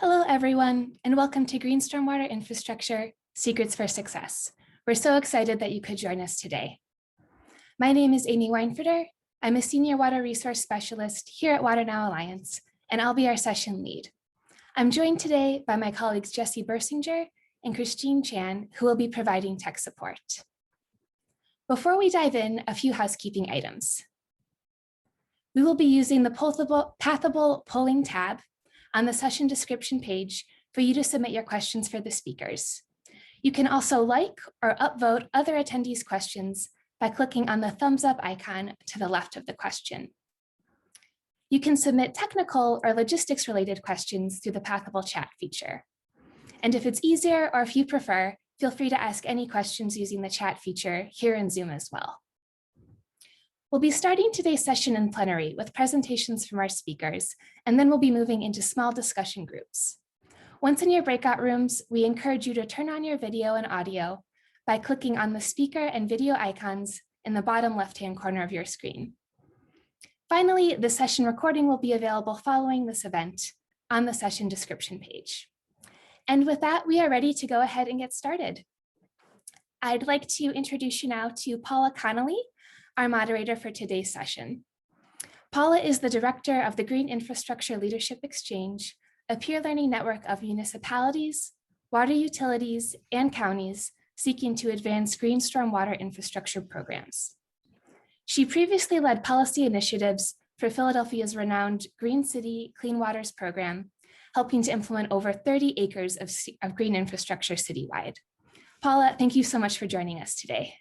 Hello, everyone, and welcome to Green Stormwater Infrastructure, Secrets for Success. We're so excited that you could join us today. My name is Amy Weinfurter. I'm a Senior Water Resource Specialist here at Water Now Alliance, and I'll be our session lead. I'm joined today by my colleagues Jesse Bersinger and Christine Chan, who will be providing tech support. Before we dive in, a few housekeeping items. We will be using the Pathable polling tab on the session description page for you to submit your questions for the speakers. You can also like or upvote other attendees' questions by clicking on the thumbs up icon to the left of the question. You can submit technical or logistics related questions through the Pathable chat feature. And if it's easier or if you prefer, feel free to ask any questions using the chat feature here in Zoom as well. We'll be starting today's session in plenary with presentations from our speakers, and then we'll be moving into small discussion groups. Once in your breakout rooms, we encourage you to turn on your video and audio by clicking on the speaker and video icons in the bottom left-hand corner of your screen. Finally, the session recording will be available following this event on the session description page. And with that, we are ready to go ahead and get started. I'd like to introduce you now to Paula Connolly, our moderator for today's session. Paula is the director of the Green Infrastructure Leadership Exchange, a peer learning network of municipalities, water utilities, and counties seeking to advance green stormwater infrastructure programs. She previously led policy initiatives for Philadelphia's renowned Green City Clean Waters program, helping to implement over 30 acres of green infrastructure citywide. Paula, thank you so much for joining us today.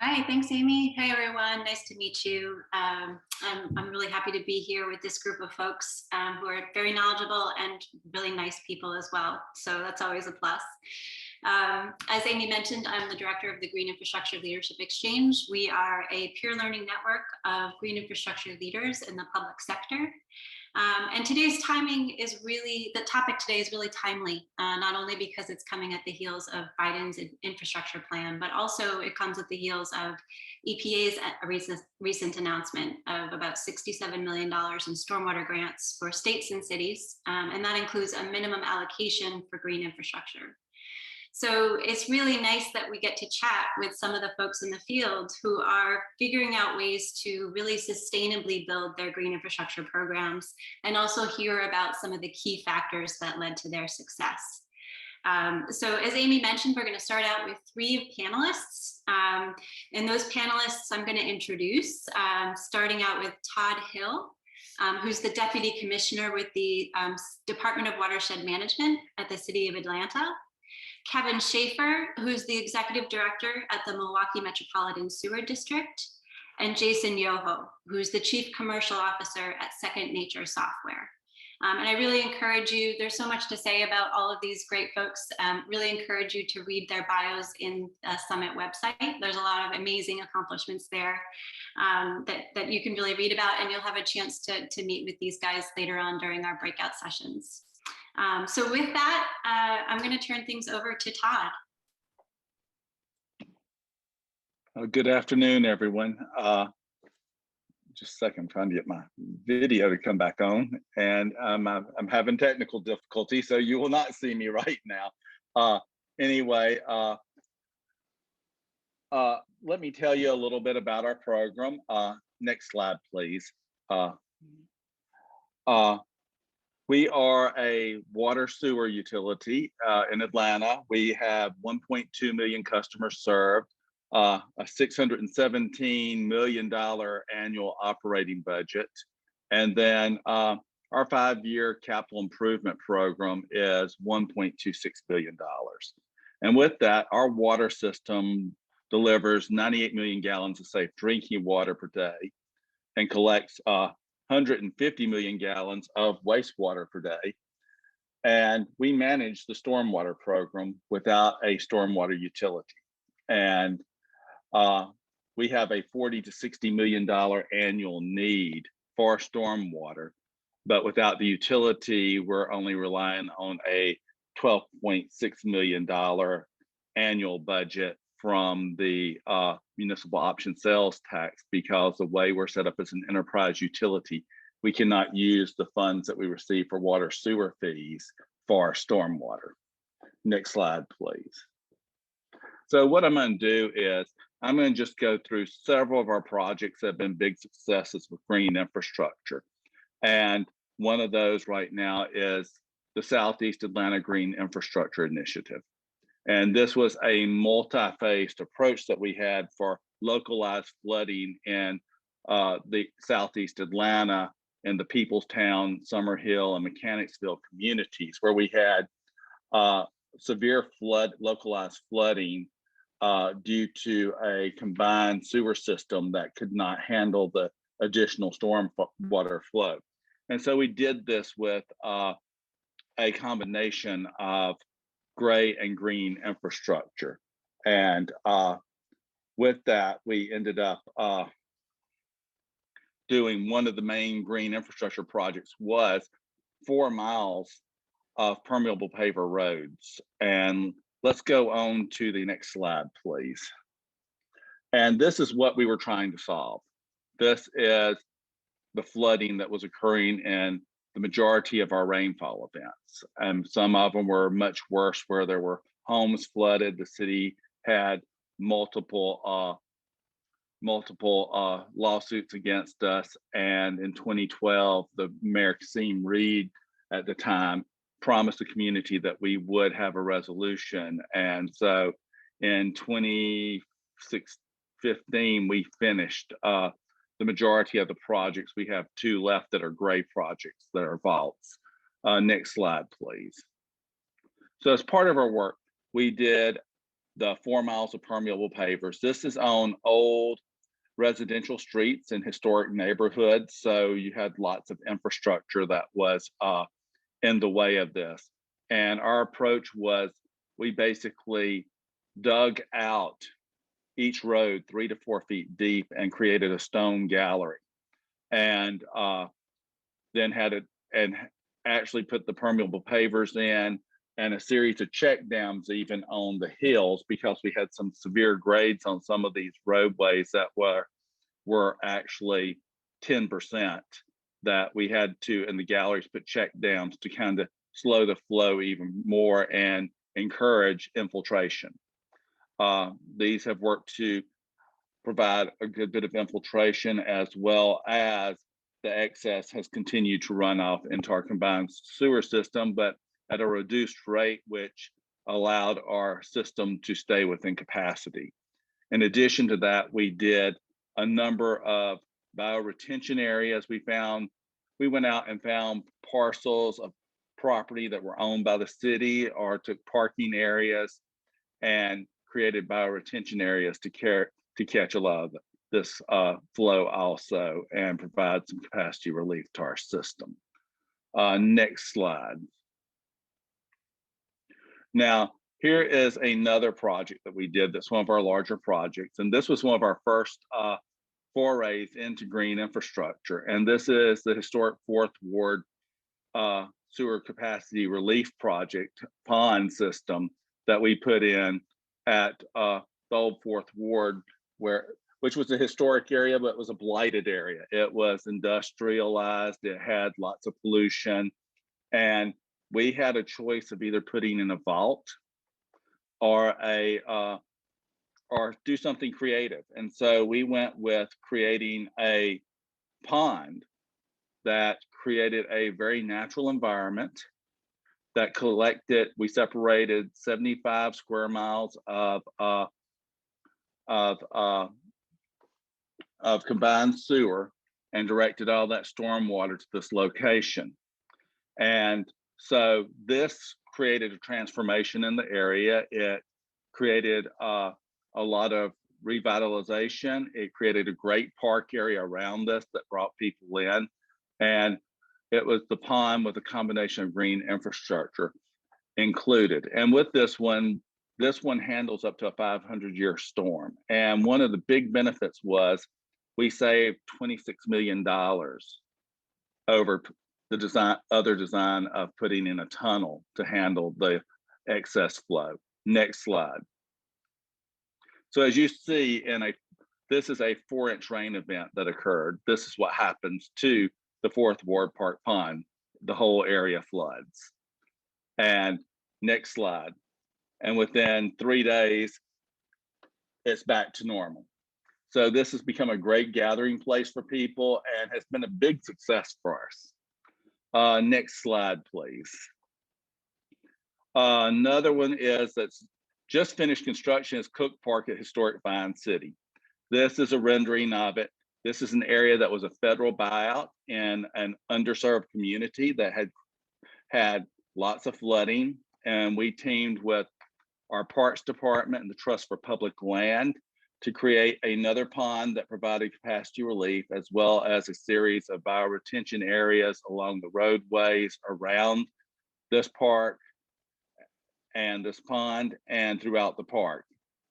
Hi, thanks, Amy. Hey, everyone. Nice to meet you. I'm really happy to be here with this group of folks who are very knowledgeable and really nice people as well. So that's always a plus. As Amy mentioned, I'm the director of the Green Infrastructure Leadership Exchange. We are a peer learning network of green infrastructure leaders in the public sector. And today's timing is really, the topic today is really timely, not only because it's coming at the heels of Biden's infrastructure plan, but also it comes at the heels of EPA's recent announcement of about $67 million in stormwater grants for states and cities. And that includes a minimum allocation for green infrastructure. So it's really nice that we get to chat with some of the folks in the field who are figuring out ways to really sustainably build their green infrastructure programs, and also hear about some of the key factors that led to their success. So as Amy mentioned, we're going to start out with 3 panelists. And those panelists I'm going to introduce, starting out with Todd Hill, who's the Deputy Commissioner with the Department of Watershed Management at the City of Atlanta. Kevin Schaeffer, who's the Executive Director at the Milwaukee Metropolitan Sewer District, and Jason Yoho, who's the Chief Commercial Officer at Second Nature Software. And I really encourage you, there's so much to say about all of these great folks, really encourage you to read their bios in the Summit website. There's a lot of amazing accomplishments there that you can really read about, and you'll have a chance to meet with these guys later on during our breakout sessions. So with that, I'm going to turn things over to Todd. Good afternoon, everyone. Just a second, I'm trying to get my video to come back on, and I'm having technical difficulty, so you will not see me right now. Anyway, let me tell you a little bit about our program. Next slide, please. We are a water sewer utility in Atlanta. We have 1.2 million customers served, a $617 million annual operating budget. And then our 5-year capital improvement program is $1.26 billion. And with that, our water system delivers 98 million gallons of safe drinking water per day and collects 150 million gallons of wastewater per day. And we manage the stormwater program without a stormwater utility. And we have a $40 to $60 million annual need for stormwater, but without the utility, we're only relying on a $12.6 million annual budget from the municipal option sales tax, because the way we're set up as an enterprise utility, we cannot use the funds that we receive for water sewer fees for stormwater. Next slide, please. So what I'm going to do is I'm going to just go through several of our projects that have been big successes with green infrastructure. And one of those right now is the Southeast Atlanta Green Infrastructure Initiative. And this was a multi-phased approach that we had for localized flooding in the Southeast Atlanta and the Peoplestown, Summerhill, and Mechanicsville communities, where we had severe localized flooding due to a combined sewer system that could not handle the additional storm water flow. And so we did this with a combination of gray and green infrastructure. And with that, we ended up doing one of the main green infrastructure projects was 4 miles of permeable paver roads. And let's go on to the next slide, please. And this is what we were trying to solve. This is the flooding that was occurring in the majority of our rainfall events. And some of them were much worse, where there were homes flooded. The city had multiple lawsuits against us. And in 2012, the Mayor Kasim Reed at the time promised the community that we would have a resolution. And so in 2015, we finished the majority of the projects. We have 2 left that are gray projects that are vaults. Next slide, please. So as part of our work, we did the 4 miles of permeable pavers. This is on old residential streets in historic neighborhoods. So you had lots of infrastructure that was in the way of this. And our approach was, we basically dug out each road 3 to 4 feet deep and created a stone gallery, and then had it and actually put the permeable pavers in, and a series of check dams even on the hills, because we had some severe grades on some of these roadways that were actually 10%, that we had to, in the galleries, put check dams to kind of slow the flow even more and encourage infiltration. These have worked to provide a good bit of infiltration, as well as the excess has continued to run off into our combined sewer system, but at a reduced rate, which allowed our system to stay within capacity. In addition to that, we did a number of bioretention areas. We went out and found parcels of property that were owned by the city, or took parking areas and created bioretention areas to catch a lot of this flow also, and provide some capacity relief to our system. Next slide. Now, here is another project that we did that's one of our larger projects, and this was one of our first forays into green infrastructure. And this is the historic 4th Ward sewer capacity relief project pond system that we put in at the old 4th Ward, which was a historic area, but it was a blighted area. It was industrialized, it had lots of pollution, and we had a choice of either putting in a vault or do something creative. And so we went with creating a pond that created a very natural environment that collected. We separated 75 square miles of combined sewer and directed all that stormwater to this location. And so this created a transformation in the area. It created a lot of revitalization. It created a great park area around us that brought people in. And it was the pond with a combination of green infrastructure included. And with this one handles up to a 500-year storm. And one of the big benefits was we saved $26 million over the other design of putting in a tunnel to handle the excess flow. Next slide. So as you see, this is a 4-inch rain event that occurred. This is what happens to the Fourth Ward Park Pond. The whole area floods. And next slide. And within 3 days, it's back to normal. So this has become a great gathering place for people and has been a big success for us. Next slide, please. Another one is that's just finished construction is Cook Park at Historic Vine City. This is a rendering of it. This is an area that was a federal buyout in an underserved community that had lots of flooding. And we teamed with our Parks Department and the Trust for Public Land to create another pond that provided capacity relief, as well as a series of bioretention areas along the roadways around this park and this pond and throughout the park,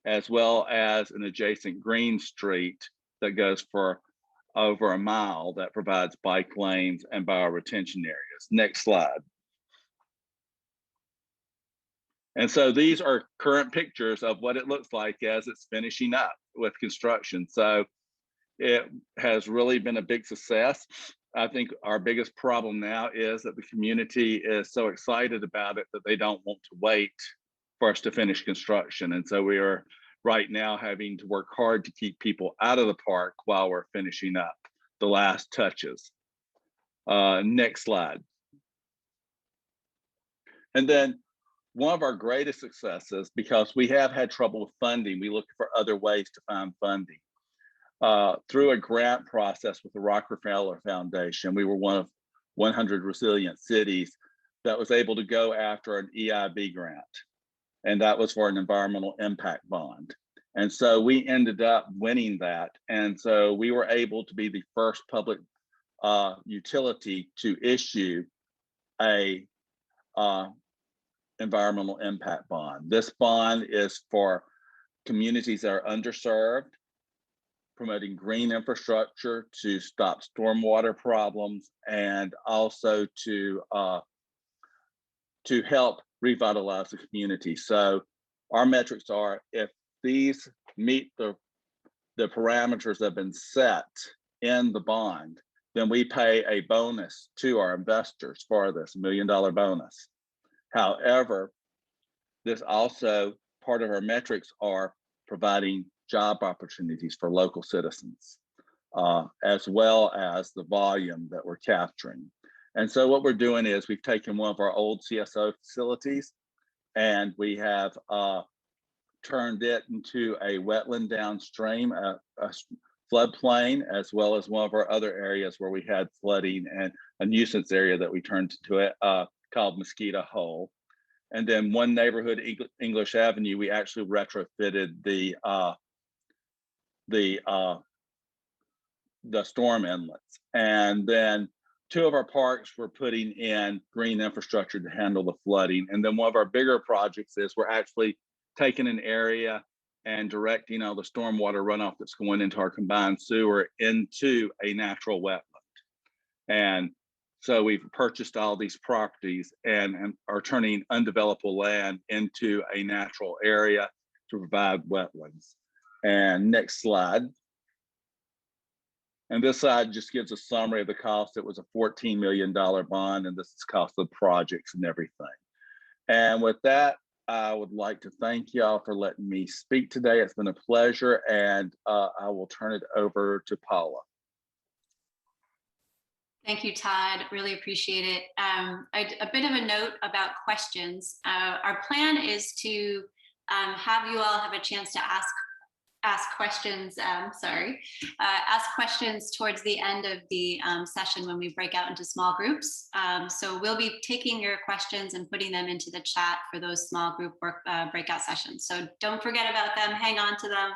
as well as an adjacent green street that goes for over a mile that provides bike lanes and bioretention areas. Next slide. And so these are current pictures of what it looks like as it's finishing up with construction. So it has really been a big success. I think our biggest problem now is that the community is so excited about it that they don't want to wait for us to finish construction. And so we are right now having to work hard to keep people out of the park while we're finishing up the last touches. Next slide. And then one of our greatest successes, because we have had trouble with funding, we look for other ways to find funding. Through a grant process with the Rockefeller Foundation, we were one of 100 resilient cities that was able to go after an EIB grant. And that was for an environmental impact bond. And so we ended up winning that. And so we were able to be the first public utility to issue a environmental impact bond. This bond is for communities that are underserved, promoting green infrastructure to stop stormwater problems, and also to help revitalize the community. So our metrics are, if these meet the parameters that have been set in the bond, then we pay a bonus to our investors for this $1 million bonus. However, this also, part of our metrics are providing job opportunities for local citizens, as well as the volume that we're capturing. And so what we're doing is we've taken one of our old CSO facilities and we have turned it into a wetland downstream, a floodplain, as well as one of our other areas where we had flooding and a nuisance area that we turned into it called Mosquito Hole. And then one neighborhood, English Avenue, we actually retrofitted the storm inlets. And then two of our parks were putting in green infrastructure to handle the flooding. And then one of our bigger projects is we're actually taking an area and directing all the stormwater runoff that's going into our combined sewer into a natural wetland. And so we've purchased all these properties and are turning undevelopable land into a natural area to provide wetlands. And next slide. And this slide just gives a summary of the cost. It was a $14 million bond, and this is cost of projects and everything. And with that, I would like to thank y'all for letting me speak today. It's been a pleasure, and I will turn it over to Paula. Thank you, Todd. Really appreciate it. A bit of a note about questions. Our plan is to have you all have a chance to ask questions. Ask questions towards the end of the session when we break out into small groups. So we'll be taking your questions and putting them into the chat for those small group breakout sessions. So don't forget about them. Hang on to them.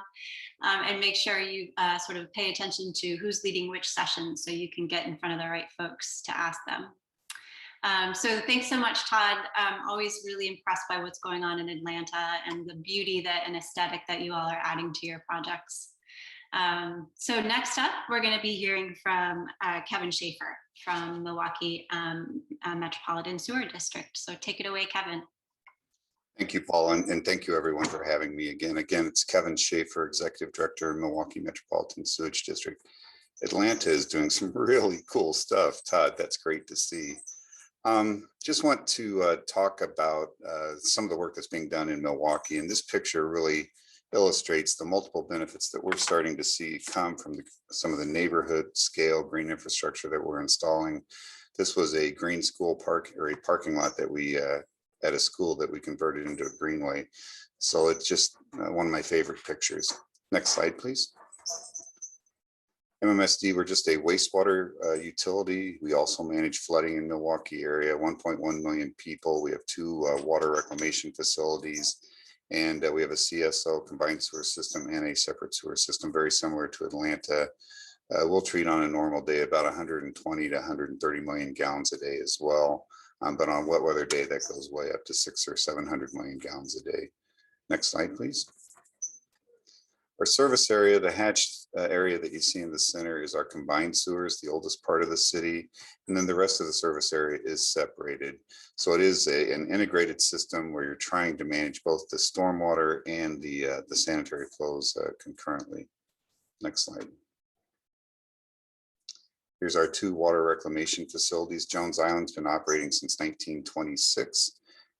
And make sure you sort of pay attention to who's leading which session so you can get in front of the right folks to ask them. So thanks so much, Todd. I'm always really impressed by what's going on in Atlanta and the beauty and aesthetic that you all are adding to your projects. So next up, we're going to be hearing from Kevin Schaeffer from Milwaukee Metropolitan Sewer District. So take it away, Kevin. Thank you, Paul, and thank you everyone for having me again. Again, it's Kevin Schaeffer, Executive Director of Milwaukee Metropolitan Sewage District. Atlanta is doing some really cool stuff. Todd, that's great to see. Just want to talk about some of the work that's being done in Milwaukee. And this picture really illustrates the multiple benefits that we're starting to see come from some of the neighborhood scale green infrastructure that we're installing. This was a green school park, or a parking lot that we at a school that we converted into a greenway. So it's just one of my favorite pictures. Next slide, please. MMSD, we're just a wastewater utility. We also manage flooding in Milwaukee area, 1.1 million people. We have 2 water reclamation facilities, and we have a CSO, combined sewer system, and a separate sewer system, very similar to Atlanta. We'll treat on a normal day about 120 to 130 million gallons a day as well. But on wet weather day, that goes way up to 600 or 700 million gallons a day. Next slide, please. Our service area, the hatched area that you see in the center, is our combined sewers, the oldest part of the city. And then the rest of the service area is separated. So it is an integrated system where you're trying to manage both the stormwater and the sanitary flows concurrently. Next slide. Here's our 2 water reclamation facilities. Jones Island's been operating since 1926.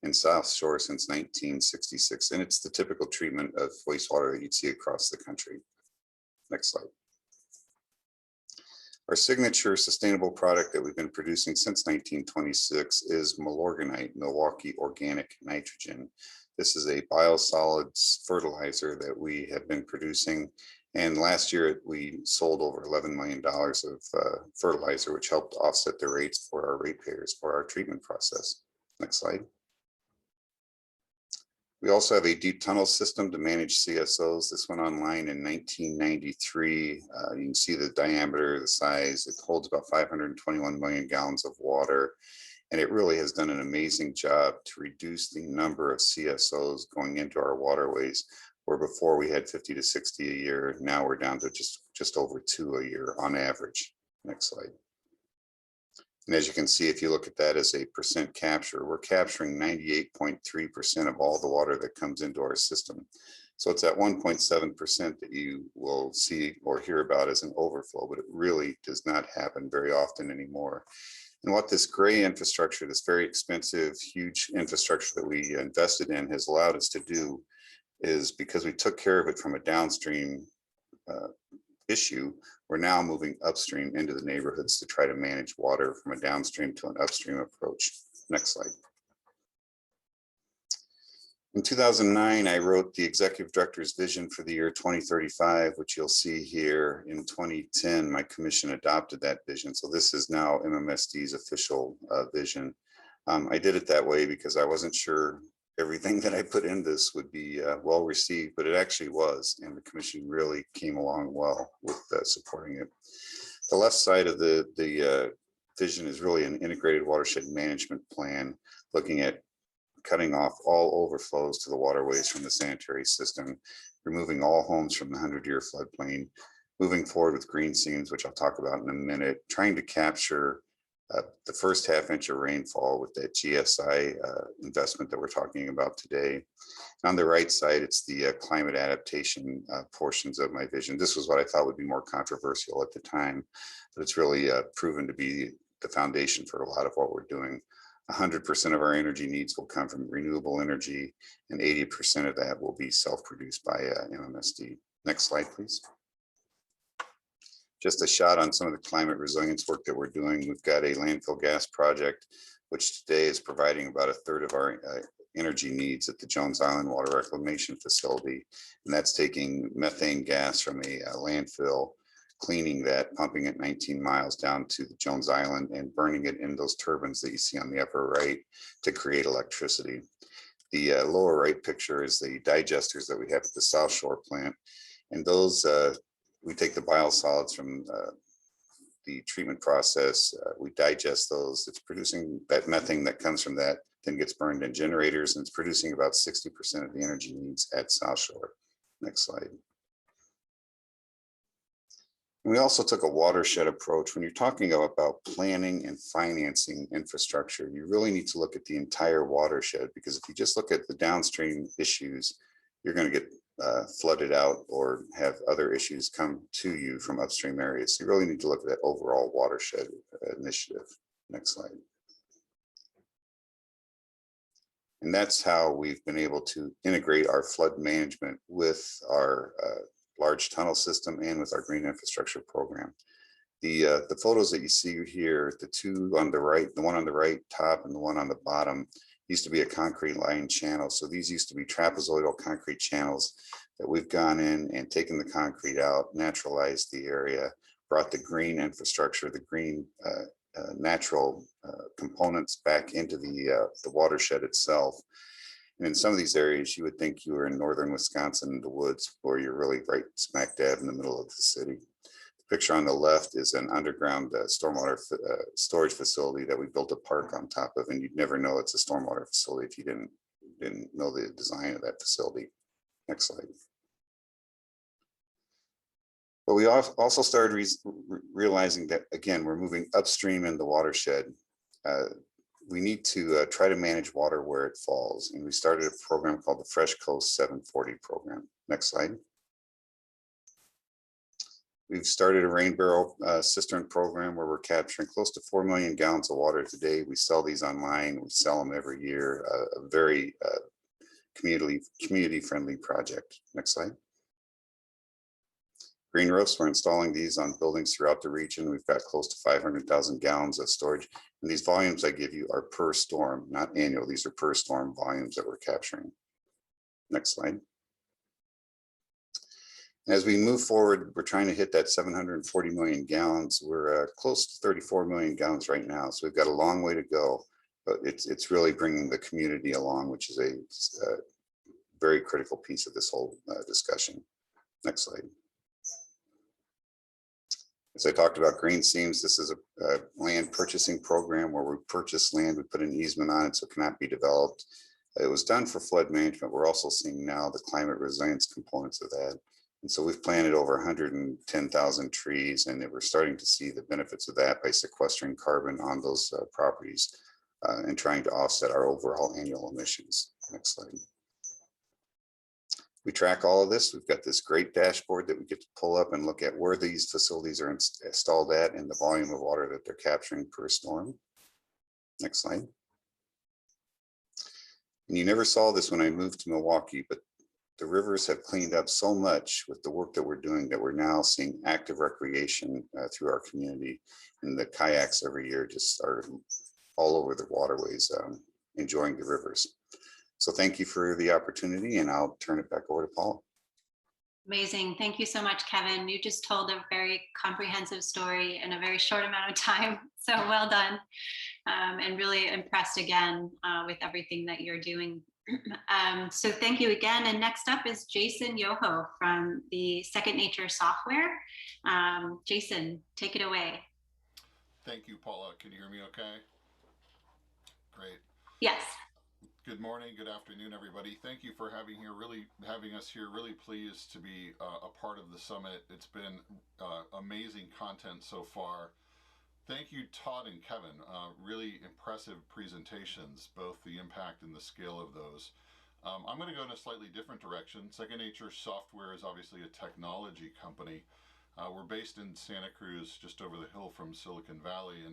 And South Shore since 1966. And it's the typical treatment of wastewater that you'd see across the country. Next slide. Our signature sustainable product that we've been producing since 1926 is Milorganite, Milwaukee Organic Nitrogen. This is a biosolids fertilizer that we have been producing. And last year we sold over $11 million of fertilizer, which helped offset the rates for our ratepayers for our treatment process. Next slide. We also have a deep tunnel system to manage CSOs. This went online in 1993. You can see the diameter, the size. It holds about 521 million gallons of water. And it really has done an amazing job to reduce the number of CSOs going into our waterways, where before we had 50 to 60 a year. Now we're down to just over 2 a year on average. Next slide. And as you can see, if you look at that as a percent capture, we're capturing 98.3% of all the water that comes into our system. So it's at 1.7% that you will see or hear about as an overflow, but it really does not happen very often anymore. And what this gray infrastructure, this very expensive, huge infrastructure that we invested in, has allowed us to do is, because we took care of it from a downstream issue, we're now moving upstream into the neighborhoods to try to manage water from a downstream to an upstream approach. Next slide. In 2009, I wrote the executive director's vision for the year 2035, which you'll see here. In 2010, my commission adopted that vision. So this is now MMSD's official vision. I did it that way because I wasn't sure everything that I put in this would be well received, but it actually was, and the commission really came along well with supporting it. The left side of the vision is really an integrated watershed management plan, looking at cutting off all overflows to the waterways from the sanitary system, removing all homes from the 100-year floodplain, moving forward with Greenseams, which I'll talk about in a minute, trying to capture the first half-inch of rainfall with that GSI investment that we're talking about today. On the right side, it's the climate adaptation portions of my vision. This was what I thought would be more controversial at the time, but it's really proven to be the foundation for a lot of what we're doing. 100% of our energy needs will come from renewable energy, and 80% of that will be self-produced by MMSD. Next slide, please. Just a shot on some of the climate resilience work that we're doing. We've got a landfill gas project, which today is providing about 1/3 of our energy needs at the Jones Island Water Reclamation Facility. And that's taking methane gas from a landfill, cleaning that, pumping it 19 miles down to the Jones Island and burning it in those turbines that you see on the upper right to create electricity. The lower right picture is the digesters that we have at the South Shore plant. And those, we take the biosolids from the treatment process, we digest those, it's producing that methane that comes from that, then gets burned in generators, and it's producing about 60% of the energy needs at South Shore. Next slide. We also took a watershed approach. When you're talking about planning and financing infrastructure, you really need to look at the entire watershed, because if you just look at the downstream issues, you're going to get flooded out or have other issues come to you from upstream areas. So you really need to look at that overall watershed initiative. Next slide. And that's how we've been able to integrate our flood management with our large tunnel system and with our green infrastructure program. The photos that you see here, the two on the right, the one on the right top and the one on the bottom, used to be a concrete line channel. So these used to be trapezoidal concrete channels that we've gone in and taken the concrete out, naturalized the area, brought the green infrastructure, the green natural components back into the watershed itself. And in some of these areas, you would think you were in northern Wisconsin in the woods, or you're really right smack dab in the middle of the city. The picture on the left is an underground stormwater storage facility that we built a park on top of, and you'd never know it's a stormwater facility if you didn't know the design of that facility. Next slide. But we also started realizing that, again, we're moving upstream in the watershed. We need to try to manage water where it falls. And we started a program called the Fresh Coast 740 program. Next slide. We've started a rain barrel cistern program where we're capturing close to 4 million gallons of water today. We sell these online. We sell them every year. A very community-friendly project. Next slide. Green roofs, we're installing these on buildings throughout the region. We've got close to 500,000 gallons of storage. And these volumes I give you are per storm, not annual. These are per storm volumes that we're capturing. Next slide. As we move forward, we're trying to hit that 740 million gallons. We're close to 34 million gallons right now. So we've got a long way to go, but it's really bringing the community along, which is a very critical piece of this whole discussion. Next slide. As I talked about Greenseams, this is a land purchasing program where we purchase land, we put an easement on it so it cannot be developed. It was done for flood management. We're also seeing now the climate resilience components of that. And so we've planted over 110,000 trees, and we're starting to see the benefits of that by sequestering carbon on those properties and trying to offset our overall annual emissions. Next slide. We track all of this. We've got this great dashboard that we get to pull up and look at where these facilities are installed at and the volume of water that they're capturing per storm. Next slide. And you never saw this when I moved to Milwaukee, but the rivers have cleaned up so much with the work that we're doing that we're now seeing active recreation through our community. And the kayaks every year just are all over the waterways, enjoying the rivers. So thank you for the opportunity, and I'll turn it back over to Paula. Amazing. Thank you so much, Kevin. You just told a very comprehensive story in a very short amount of time. So well done. And really impressed again with everything that you're doing. So thank you again. And next up is Jason Yoho from the Second Nature software. Jason, take it away. Thank you, Paula. Can you hear me okay? Great. Yes. Good morning, good afternoon, everybody. Thank you for having us here. Really pleased to be a part of the summit. It's been amazing content so far. Thank you, Todd and Kevin. Really impressive presentations, both the impact and the scale of those. I'm going to go in a slightly different direction. Second Nature Software is obviously a technology company. We're based in Santa Cruz, just over the hill from Silicon Valley.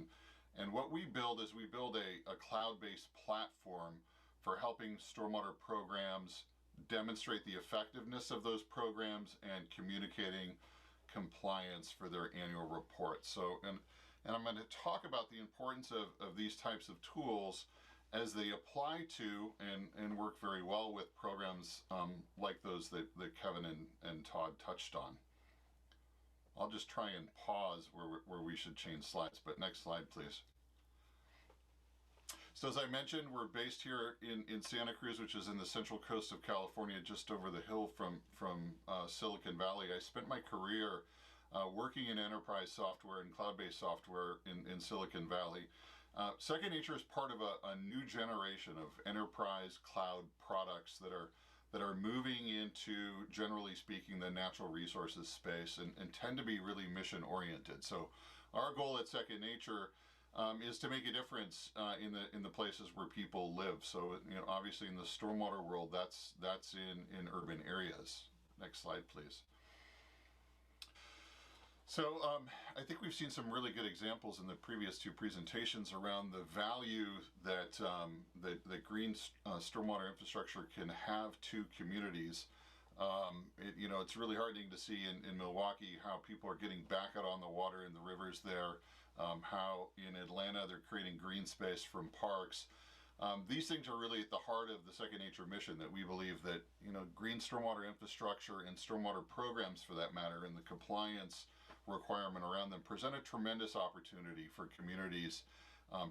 And what we build is we build a cloud-based platform for helping stormwater programs demonstrate the effectiveness of those programs and communicating compliance for their annual reports. So, and I'm going to talk about the importance of these types of tools as they apply to and work very well with programs like those that Kevin and Todd touched on. I'll just try and pause where we should change slides, but next slide, please. So as I mentioned, we're based here in Santa Cruz, which is in the central coast of California, just over the hill from Silicon Valley. I spent my career working in enterprise software and cloud-based software in Silicon Valley. Second Nature is part of a new generation of enterprise cloud products that are moving into, generally speaking, the natural resources space and tend to be really mission oriented. So our goal at Second Nature is to make a difference in the places where people live. So obviously in the stormwater world, that's in urban areas. Next slide, please. So I think we've seen some really good examples in the previous two presentations around the value that that green stormwater infrastructure can have to communities. It's really heartening to see in Milwaukee how people are getting back out on the water in the rivers there, how in Atlanta they're creating green space from parks. These things are really at the heart of the Second Nature mission, that we believe that green stormwater infrastructure and stormwater programs, for that matter, and the compliance requirement around them present a tremendous opportunity for communities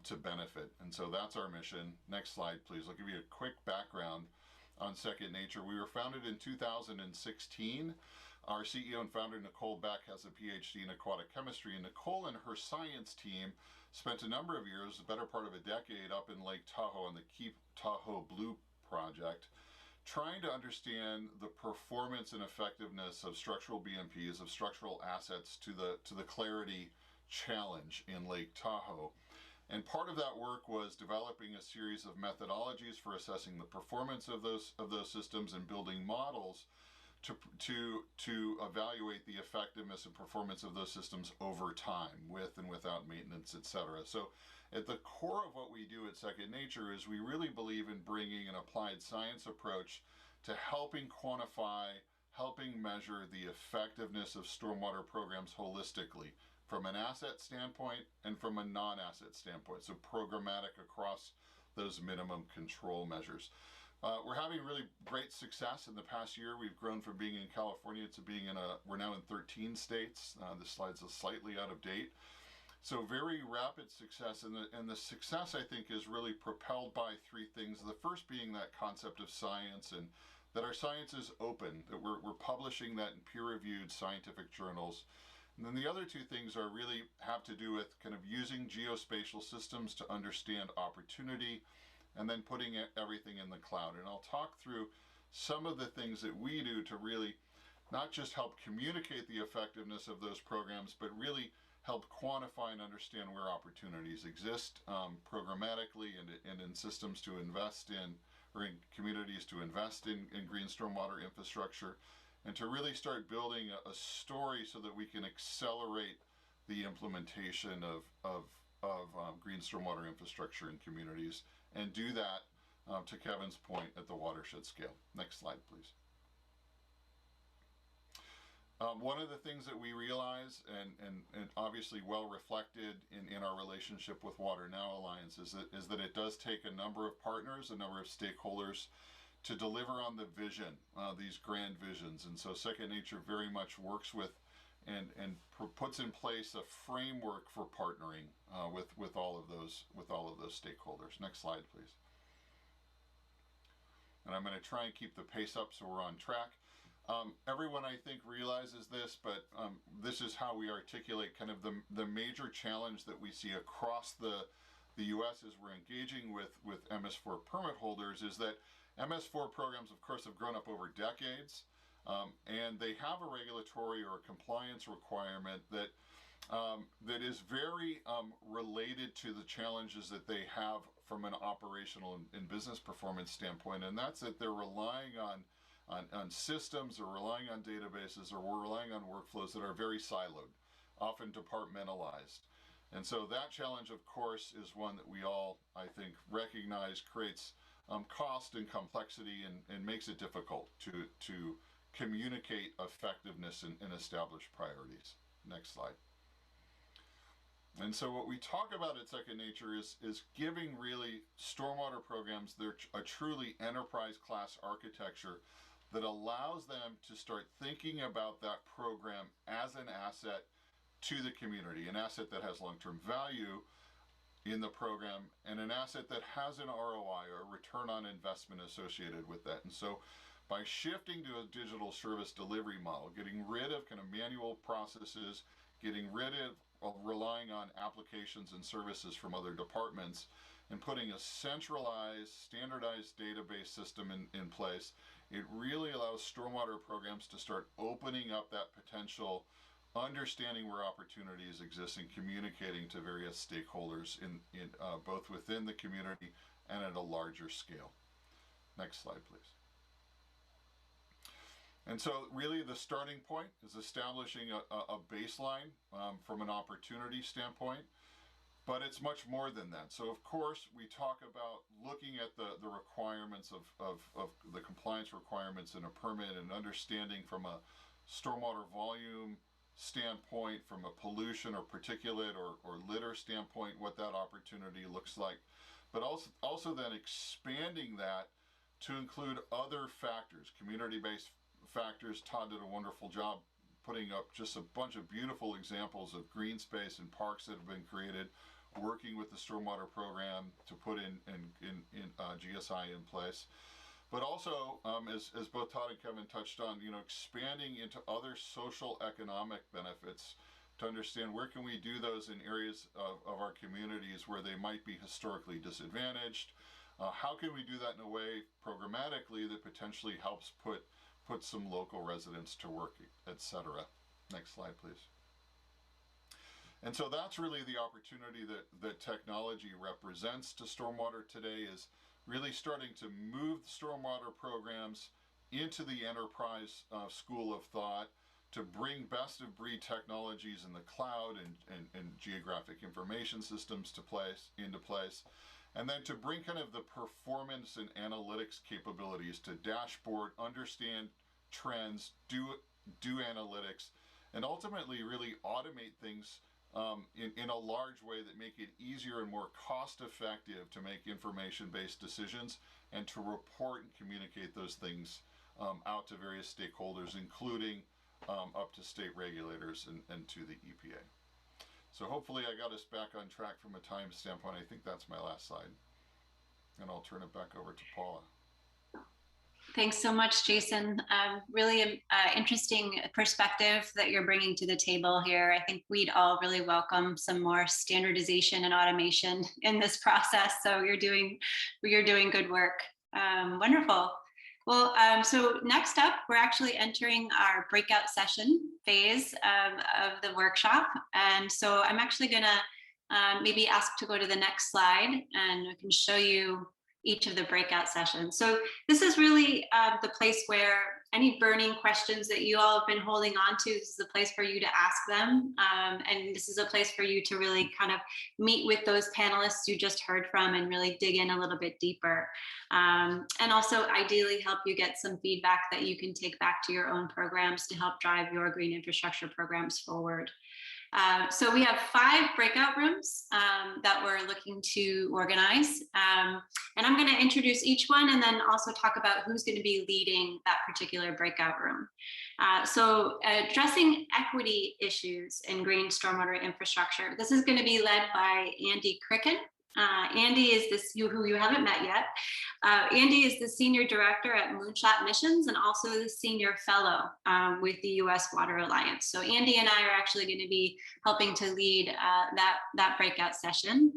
to benefit. And so that's our mission. Next slide, please. I'll give you a quick background on Second Nature. We were founded in 2016. Our CEO and founder, Nicole Beck, has a PhD in aquatic chemistry, and Nicole and her science team spent a number of years, the better part of a decade, up in Lake Tahoe on the Keep Tahoe Blue project, trying to understand the performance and effectiveness of structural BMPs, of structural assets, to the clarity challenge in Lake Tahoe. And part of that work was developing a series of methodologies for assessing the performance of those systems and building models to evaluate the effectiveness and performance of those systems over time, with and without maintenance, etc. So at the core of what we do at Second Nature is we really believe in bringing an applied science approach to helping quantify, helping measure the effectiveness of stormwater programs holistically, from an asset standpoint and from a non-asset standpoint, so programmatic across those minimum control measures. We're having really great success in the past year. We've grown from being in California to being we're now in 13 states. This slide's slightly out of date. So very rapid success, and the success, I think, is really propelled by three things. The first being that concept of science, and that our science is open, that we're publishing that in peer-reviewed scientific journals. And then the other two things have to do with kind of using geospatial systems to understand opportunity, and then putting everything in the cloud. And I'll talk through some of the things that we do to really not just help communicate the effectiveness of those programs, but really help quantify and understand where opportunities exist programmatically, and in systems to invest in, or in communities to invest in green stormwater infrastructure, and to really start building a story so that we can accelerate the implementation of green stormwater infrastructure in communities, and do that, to Kevin's point, at the watershed scale. Next slide, please. One of the things that we realize, and obviously well reflected in our relationship with Water Now Alliance, is that it does take a number of partners, a number of stakeholders, to deliver on the vision, these grand visions. And so Second Nature very much works with and puts in place a framework for partnering with all of those stakeholders. Next slide, please. And I'm going to try and keep the pace up so we're on track. Everyone, I think, realizes this, but this is how we articulate kind of the major challenge that we see across the U.S. as we're engaging with MS4 permit holders, is that MS4 programs, of course, have grown up over decades, and they have a regulatory or a compliance requirement that is very related to the challenges that they have from an operational and business performance standpoint, and that's that they're relying on systems, or relying on databases, or we're relying on workflows that are very siloed, often departmentalized. And so that challenge, of course, is one that we all, I think, recognize creates cost and complexity, and makes it difficult to communicate effectiveness and establish priorities. Next slide. And so what we talk about at Second Nature is giving really stormwater programs a truly enterprise class architecture that allows them to start thinking about that program as an asset to the community, an asset that has long-term value in the program, and an asset that has an ROI, or return on investment, associated with that. And so by shifting to a digital service delivery model, getting rid of kind of manual processes, getting rid of relying on applications and services from other departments, and putting a centralized, standardized database system in place, it really allows stormwater programs to start opening up that potential understanding where opportunities exist and communicating to various stakeholders in both within the community and at a larger scale. Next slide, please. And so really the starting point is establishing a baseline from an opportunity standpoint, but it's much more than that. So of course we talk about looking at the requirements of the compliance requirements in a permit and understanding from a stormwater volume standpoint, from a pollution or particulate or litter standpoint, what that opportunity looks like. But also then expanding that to include other factors, community-based factors. Todd did a wonderful job putting up just a bunch of beautiful examples of green space and parks that have been created, working with the stormwater program to put in GSI in place. But also, as both Todd and Kevin touched on, expanding into other social economic benefits to understand where can we do those in areas of our communities where they might be historically disadvantaged. How can we do that in a way programmatically that potentially helps put some local residents to work, etc. Next slide, please. And so that's really the opportunity that technology represents to stormwater today, is really starting to move the stormwater programs into the enterprise school of thought, to bring best of breed technologies in the cloud and geographic information systems into place, and then to bring kind of the performance and analytics capabilities to dashboard, understand trends, do analytics, and ultimately really automate things in a large way that make it easier and more cost effective to make information-based decisions and to report and communicate those things out to various stakeholders, including up to state regulators and to the EPA. So hopefully I got us back on track from a time standpoint. I think that's my last slide. And I'll turn it back over to Paula. Thanks so much, Jason. Really interesting perspective that you're bringing to the table here. I think we'd all really welcome some more standardization and automation in this process. So you're doing good work. Wonderful. Well, so next up, we're actually entering our breakout session phase of the workshop. And so I'm actually gonna maybe ask to go to the next slide, and I can show you each of the breakout sessions. So this is really the place where any burning questions that you all have been holding on to, this is the place for you to ask them. And this is a place for you to really kind of meet with those panelists you just heard from and really dig in a little bit deeper. And also ideally help you get some feedback that you can take back to your own programs to help drive your green infrastructure programs forward. So we have 5 breakout rooms that we're looking to organize. And I'm going to introduce each one and then also talk about who's going to be leading that particular breakout room. So addressing equity issues in green stormwater infrastructure. This is going to be led by Andy Cricken. Andy is this, who you haven't met yet. Andy is the Senior Director at Moonshot Missions and also the Senior Fellow with the U.S. Water Alliance. So Andy and I are actually going to be helping to lead that breakout session.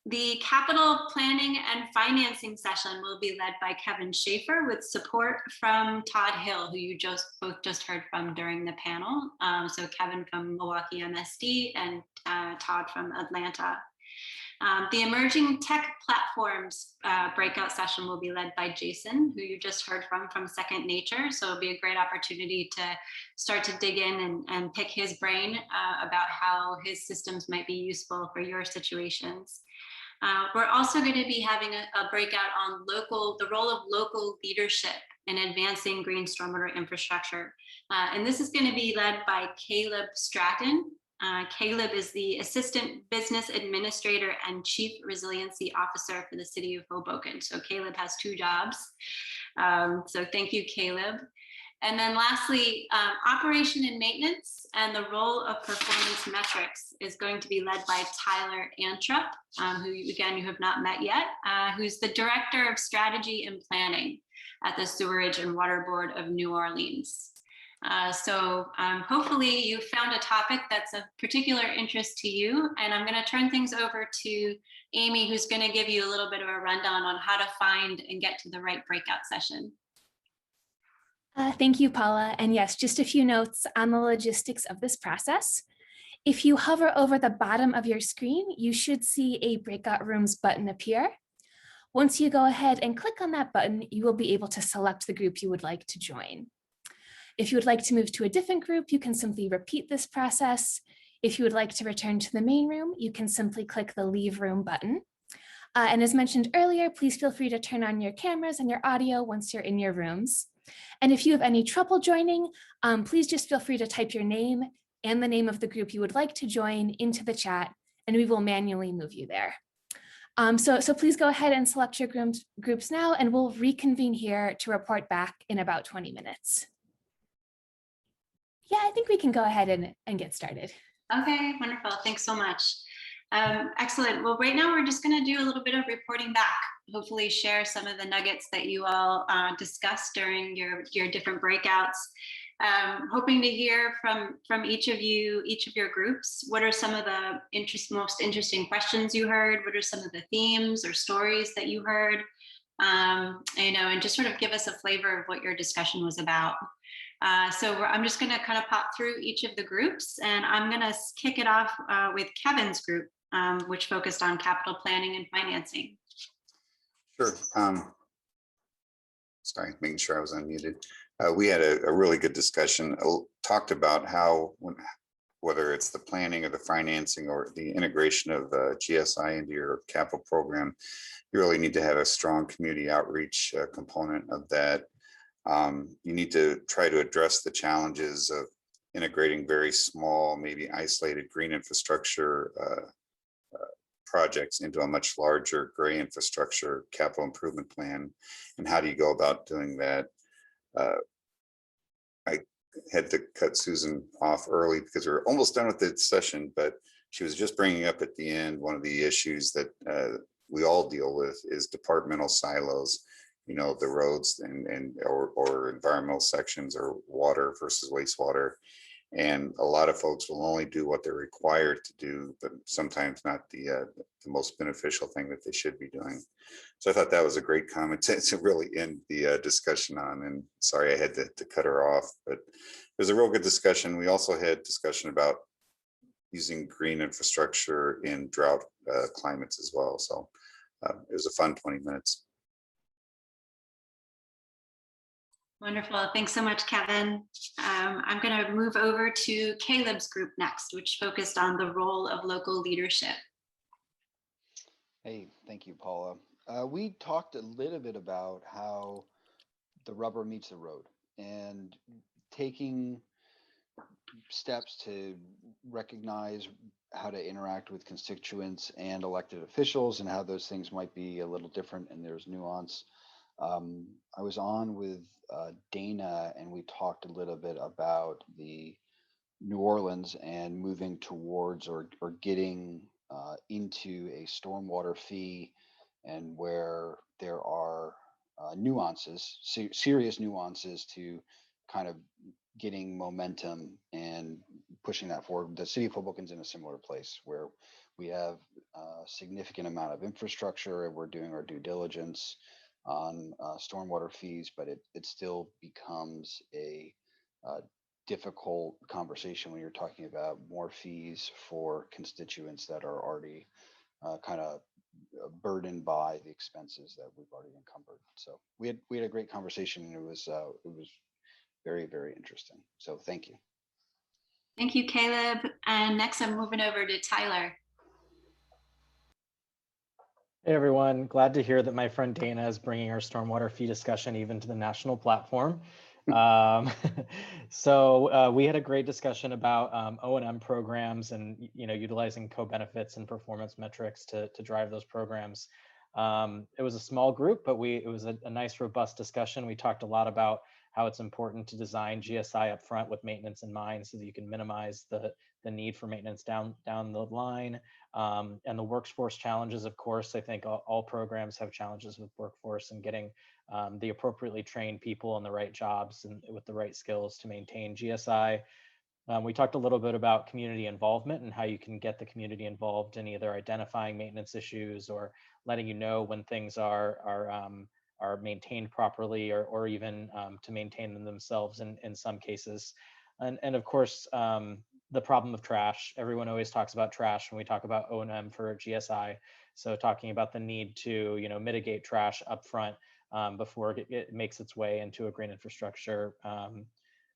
The capital planning and financing session will be led by Kevin Schaeffer with support from Todd Hill, who you both just heard from during the panel. So Kevin from Milwaukee MSD and Todd from Atlanta. The emerging tech platforms breakout session will be led by Jason, who you just heard from Second Nature. So it'll be a great opportunity to start to dig in and pick his brain about how his systems might be useful for your situations. We're also going to be having a breakout on the role of local leadership in advancing green stormwater infrastructure. And this is going to be led by Caleb Stratton. Caleb is the Assistant Business Administrator and Chief Resiliency Officer for the City of Hoboken. So Caleb has 2 jobs. So thank you, Caleb. And then lastly, operation and maintenance and the role of performance metrics is going to be led by Tyler Antrup, who again, you have not met yet, who's the Director of Strategy and Planning at the Sewerage and Water Board of New Orleans. So hopefully you found a topic that's of particular interest to you, and I'm going to turn things over to Amy, who's going to give you a little bit of a rundown on how to find and get to the right breakout session. Thank you, Paula. And yes, just a few notes on the logistics of this process. If you hover over the bottom of your screen, you should see a Breakout Rooms button appear. Once you go ahead and click on that button, you will be able to select the group you would like to join. If you would like to move to a different group, you can simply repeat this process. If you would like to return to the main room, you can simply click the Leave Room button. And as mentioned earlier, please feel free to turn on your cameras and your audio once you're in your rooms. And if you have any trouble joining, please just feel free to type your name and the name of the group you would like to join into the chat, and we will manually move you there. So please go ahead and select your groups now, and we'll reconvene here to report back in about 20 minutes. Yeah, I think we can go ahead and get started. Okay, wonderful. Thanks so much. Excellent. Well, right now we're just going to do a little bit of reporting back, hopefully share some of the nuggets that you all discussed during your different breakouts. Hoping to hear from each of you, each of your groups. What are some of the most interesting questions you heard? What are some of the themes or stories that you heard? And just sort of give us a flavor of what your discussion was about. I'm just going to kind of pop through each of the groups, and I'm going to kick it off with Kevin's group, which focused on capital planning and financing. Sure. Sorry, making sure I was unmuted. We had a really good discussion, talked about how, whether it's the planning or the financing or the integration of GSI into your capital program, you really need to have a strong community outreach component of that. You need to try to address the challenges of integrating very small, maybe isolated green infrastructure projects into a much larger gray infrastructure capital improvement plan. And how do you go about doing that? I had to cut Susan off early because we're almost done with the session, but she was just bringing up at the end, one of the issues that we all deal with is departmental silos. You know, the roads or environmental sections, or water versus wastewater. And a lot of folks will only do what they're required to do, but sometimes not the most beneficial thing that they should be doing. So I thought that was a great comment to really end the discussion on. And sorry, I had to cut her off, but it was a real good discussion. We also had discussion about using green infrastructure in drought climates as well. So it was a fun 20 minutes. Wonderful. Thanks so much, Kevin. I'm going to move over to Caleb's group next, which focused on the role of local leadership. Hey, thank you, Paula. We talked a little bit about how the rubber meets the road and taking steps to recognize how to interact with constituents and elected officials and how those things might be a little different and there's nuance. I was on with Dana, and we talked a little bit about the New Orleans and moving towards or getting into a stormwater fee, and where there are nuances, serious nuances to kind of getting momentum and pushing that forward. The city of Hoboken's in a similar place where we have a significant amount of infrastructure and we're doing our due diligence on stormwater fees, but it still becomes a difficult conversation when you're talking about more fees for constituents that are already kind of burdened by the expenses that we've already encumbered. So we had a great conversation, and it was very, very interesting. So thank you. Thank you, Caleb. And next I'm moving over to Tyler. Hey everyone, glad to hear that my friend Dana is bringing our stormwater fee discussion even to the national platform. So we had a great discussion about O&M programs and utilizing co-benefits and performance metrics to drive those programs. It was a small group, but it was a nice robust discussion. We talked a lot about how it's important to design GSI up front with maintenance in mind so that you can minimize the need for maintenance down the line. And the workforce challenges, of course. I think all programs have challenges with workforce and getting the appropriately trained people in the right jobs and with the right skills to maintain GSI. We talked a little bit about community involvement and how you can get the community involved in either identifying maintenance issues or letting you know when things are are maintained properly, or even to maintain them themselves in some cases. And of course, the problem of trash. Everyone always talks about trash when we talk about O&M for GSI. So talking about the need to, mitigate trash upfront before it makes its way into a green infrastructure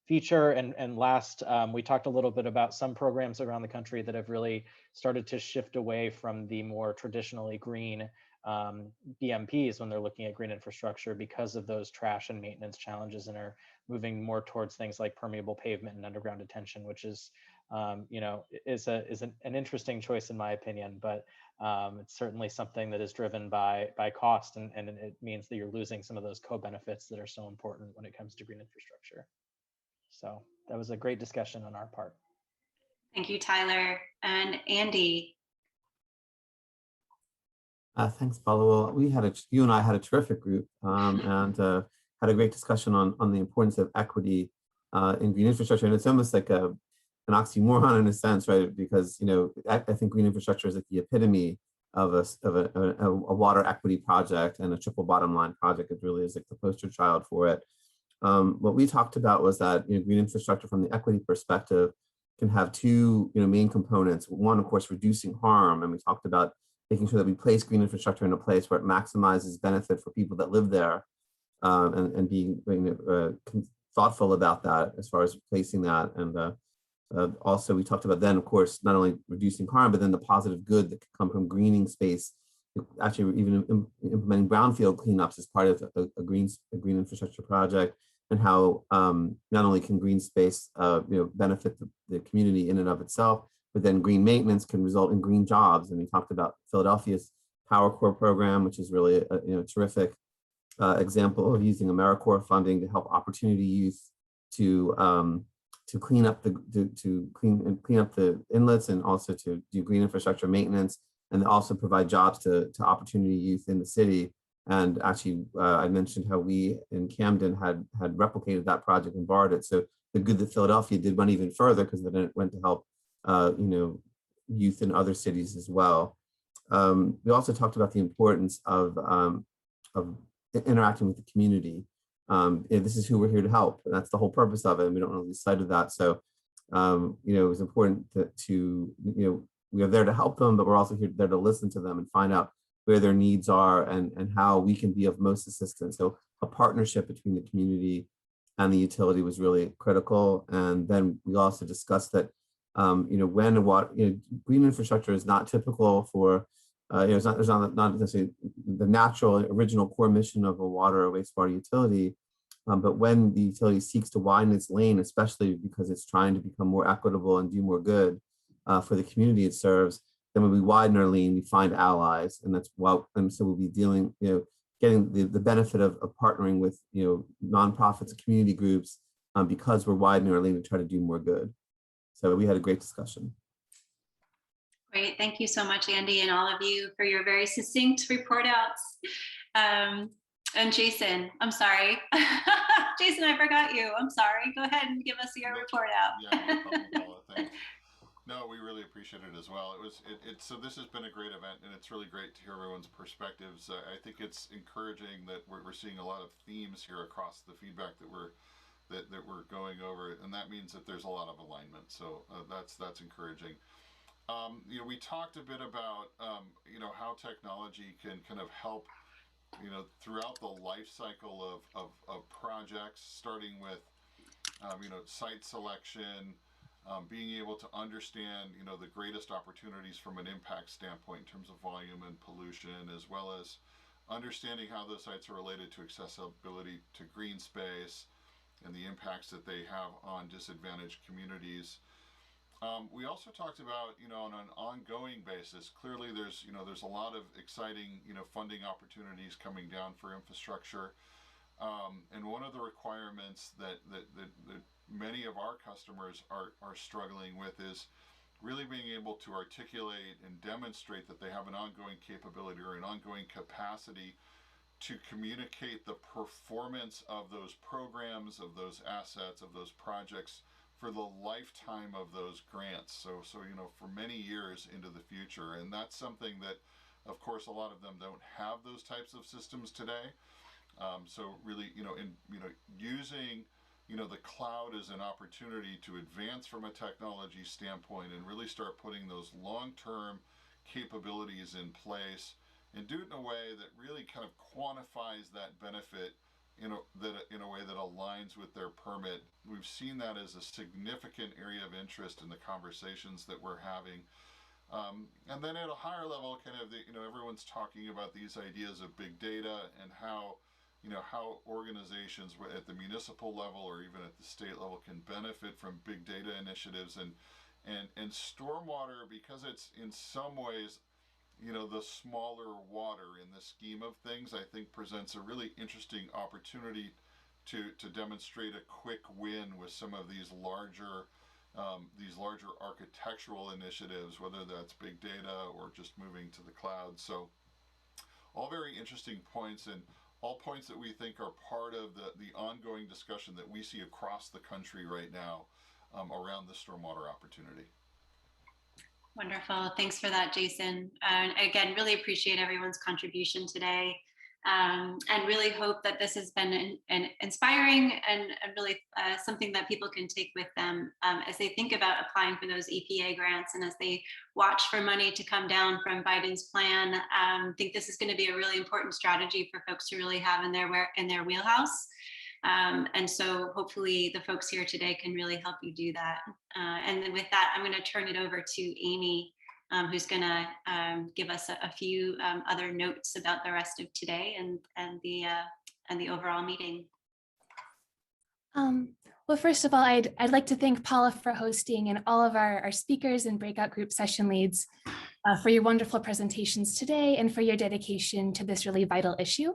feature. And last, we talked a little bit about some programs around the country that have really started to shift away from the more traditionally green BMPs when they're looking at green infrastructure because of those trash and maintenance challenges, and are moving more towards things like permeable pavement and underground detention, which is, is an interesting choice in my opinion, but it's certainly something that is driven by cost, and it means that you're losing some of those co-benefits that are so important when it comes to green infrastructure. So that was a great discussion on our part. Thank you, Tyler. And Andy. Thanks, Paula. Well, you and I had a terrific group and had a great discussion on the importance of equity in green infrastructure. And it's almost like an oxymoron in a sense, right? Because, I think green infrastructure is like the epitome of a water equity project, and a triple bottom line project. It really is like the poster child for it. What we talked about was that green infrastructure from the equity perspective can have two main components. One, of course, reducing harm, and we talked about making sure that we place green infrastructure in a place where it maximizes benefit for people that live there, and being thoughtful about that as far as placing that. And also we talked about then, of course, not only reducing harm, but then the positive good that can come from greening space. Actually, even implementing brownfield cleanups as part of a green infrastructure project, and how not only can green space benefit the community in and of itself, but then green maintenance can result in green jobs. And we talked about Philadelphia's Power Corps program, which is really a terrific example of using AmeriCorps funding to help opportunity youth to clean up clean up the inlets, and also to do green infrastructure maintenance, and also provide jobs to opportunity youth in the city. And actually, I mentioned how we in Camden had replicated that project and borrowed it. So the good that Philadelphia did went even further, because then it went to help youth in other cities as well. We also talked about the importance of interacting with the community. This is who we're here to help, and that's the whole purpose of it. And we don't want to lose sight of that. So it was important to we are there to help them, but we're also there to listen to them and find out where their needs are, and how we can be of most assistance. So a partnership between the community and the utility was really critical. And then we also discussed that when green infrastructure is not typical for it's not necessarily the natural original core mission of a water or wastewater utility, but when the utility seeks to widen its lane, especially because it's trying to become more equitable and do more good for the community it serves, then when we widen our lane, we find allies, and that's why. And so we'll be dealing, getting the benefit of partnering with nonprofits, community groups, because we're widening our lane to try to do more good. So we had a great discussion. Great, thank you so much, Andy, and all of you for your very succinct report outs. And Jason, I'm sorry. Jason, I forgot you. I'm sorry. Go ahead and give us your report out. Yeah, no problem, Paula. Thanks. No, we really appreciate it as well. So this has been a great event, and it's really great to hear everyone's perspectives. I think it's encouraging that we're seeing a lot of themes here across the feedback that we're going over, and that means that there's a lot of alignment. So that's encouraging. We talked a bit about how technology can kind of help throughout the life cycle of projects, starting with site selection. Being able to understand, the greatest opportunities from an impact standpoint in terms of volume and pollution, as well as understanding how those sites are related to accessibility to green space and the impacts that they have on disadvantaged communities. We also talked about, on an ongoing basis, clearly there's a lot of exciting, funding opportunities coming down for infrastructure. And one of the requirements that many of our customers are struggling with is really being able to articulate and demonstrate that they have an ongoing capability or an ongoing capacity to communicate the performance of those programs, of those assets, of those projects for the lifetime of those grants. So for many years into the future. And that's something that, of course, a lot of them don't have those types of systems today. So really, using the cloud as an opportunity to advance from a technology standpoint and really start putting those long-term capabilities in place and do it in a way that really kind of quantifies that benefit in a way that aligns with their permit. We've seen that as a significant area of interest in the conversations that we're having. And then at a higher level, kind of everyone's talking about these ideas of big data and how organizations at the municipal level or even at the state level can benefit from big data initiatives, and stormwater, because it's in some ways the smaller water in the scheme of things, I think presents a really interesting opportunity to demonstrate a quick win with some of these larger architectural initiatives, whether that's big data or just moving to the cloud. So all very interesting points, and all points that we think are part of the ongoing discussion that we see across the country right now around the stormwater opportunity. Wonderful. Thanks for that, Jason. And again, really appreciate everyone's contribution today. And really hope that this has been an inspiring and really something that people can take with them as they think about applying for those EPA grants and as they watch for money to come down from Biden's plan. I think this is going to be a really important strategy for folks to really have in their wheelhouse. And so hopefully the folks here today can really help you do that. And then with that, I'm going to turn it over to Amy, who's going to give us a few other notes about the rest of today and the overall meeting. Well, first of all, I'd like to thank Paula for hosting and all of our speakers and breakout group session leads for your wonderful presentations today and for your dedication to this really vital issue.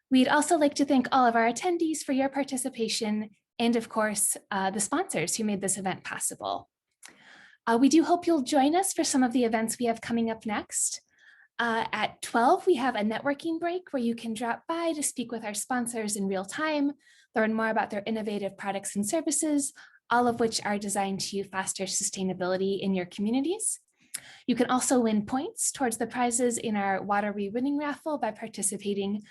We'd also like to thank all of our attendees for your participation and, of course, the sponsors who made this event possible. We do hope you'll join us for some of the events we have coming up next. At 12, we have a networking break where you can drop by to speak with our sponsors in real time, learn more about their innovative products and services, all of which are designed to foster sustainability in your communities. You can also win points towards the prizes in our Water Re-Winning raffle by participating.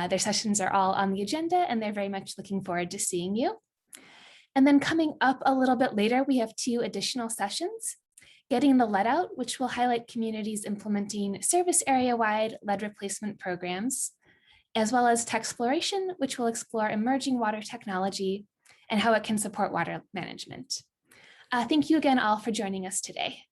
Their sessions are all on the agenda, and they're very much looking forward to seeing you. And then coming up a little bit later, we have 2 additional sessions. Getting the Lead Out, which will highlight communities implementing service area-wide lead replacement programs, as well as Techsploration, which will explore emerging water technology and how it can support water management. Thank you again all for joining us today.